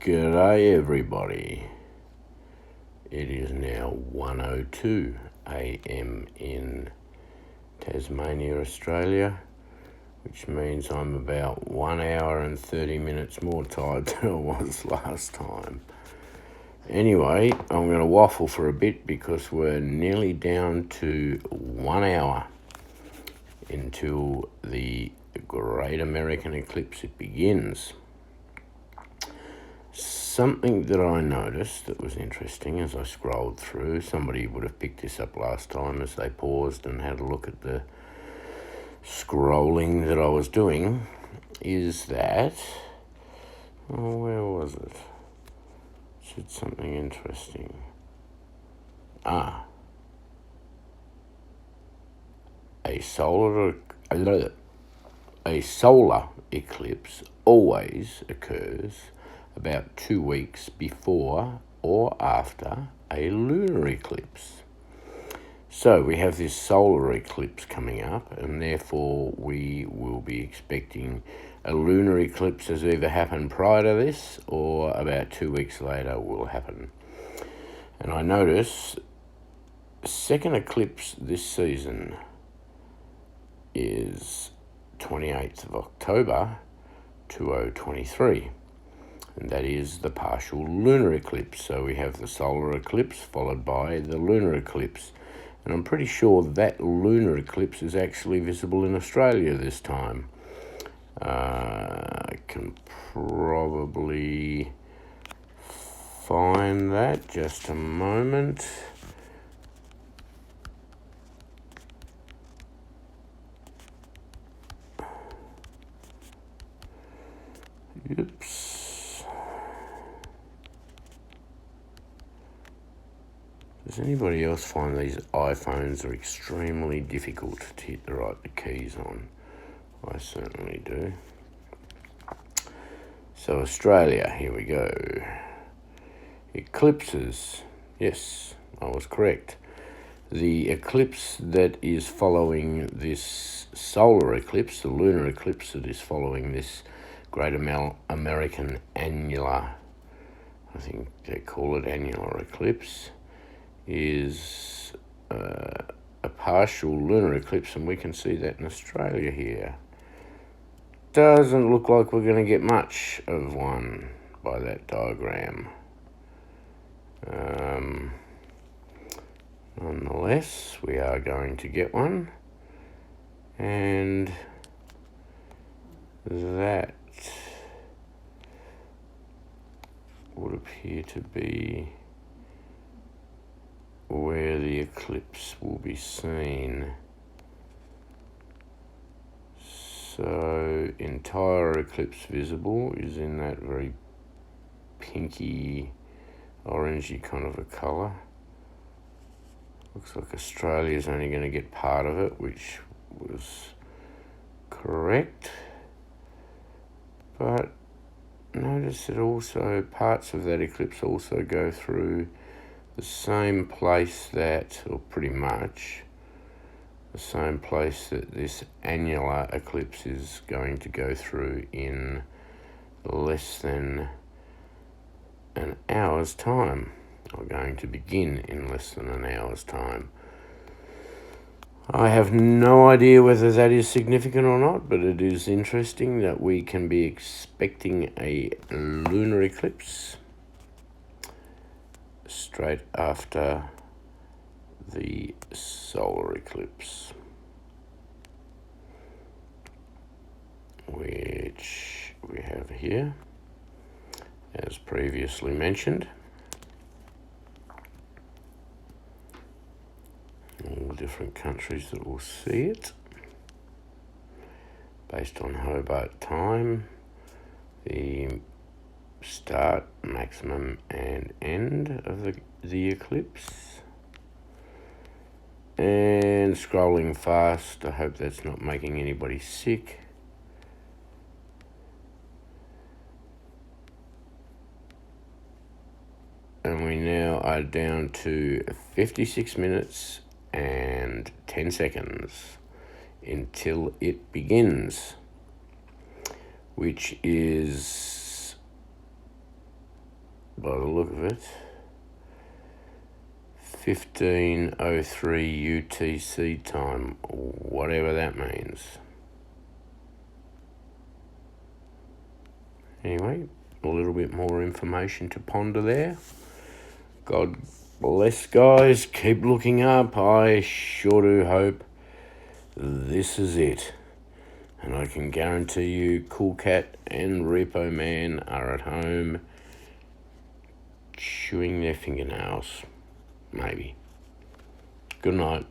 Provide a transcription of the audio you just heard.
G'day everybody. It is now 1:02 a.m. in Tasmania, Australia, which means I'm about 1 hour and 30 minutes more tired than I was last time. Anyway, I'm going to waffle for a bit because we're nearly down to 1 hour until the Great American Eclipse begins. Something that I noticed that was interesting as I scrolled through, somebody would have picked this up last time as they paused and had a look at the scrolling that I was doing, is that, where was it? It said something interesting. A solar eclipse always occurs about 2 weeks before or after a lunar eclipse. So we have this solar eclipse coming up, and therefore we will be expecting a lunar eclipse has either happened prior to this or about 2 weeks later will happen. And I notice the second eclipse this season is 28th of October 2023. And that is the partial lunar eclipse. So we have the solar eclipse followed by the lunar eclipse. And I'm pretty sure that lunar eclipse is actually visible in Australia this time. I can probably find that, just a moment. Oops. Does anybody else find these iPhones are extremely difficult to hit the right keys on? I certainly do. So Australia, here we go. Eclipses. Yes, I was correct. The eclipse that is following this solar eclipse, the lunar eclipse that is following this Great American annular, I think they call it annular eclipse, is a partial lunar eclipse, and we can see that in Australia here. Doesn't look like we're going to get much of one by that diagram. Nonetheless, we are going to get one, and that would appear to be where the eclipse will be seen. So entire eclipse visible is in that very pinky, orangey kind of a colour. Looks like Australia's only going to get part of it, which was correct. But notice that also parts of that eclipse also go through the same place that, or pretty much the same place that this annular eclipse is going to go through in less than an hour's time, or going to begin in less than an hour's time. I have no idea whether that is significant or not, but it is interesting that we can be expecting a lunar eclipse straight after the solar eclipse, which we have here, as previously mentioned. All different countries that will see it based on Hobart time, the start, maximum and end of the eclipse. And scrolling fast, I hope that's not making anybody sick. And we now are down to 56 minutes and 10 seconds until it begins, which is by the look of it. 15:03 UTC time, whatever that means. Anyway, a little bit more information to ponder there. God bless, guys. Keep looking up. I sure do hope this is it. And I can guarantee you Koolcat and Repoman are at home chewing their fingernails. Maybe. Good night.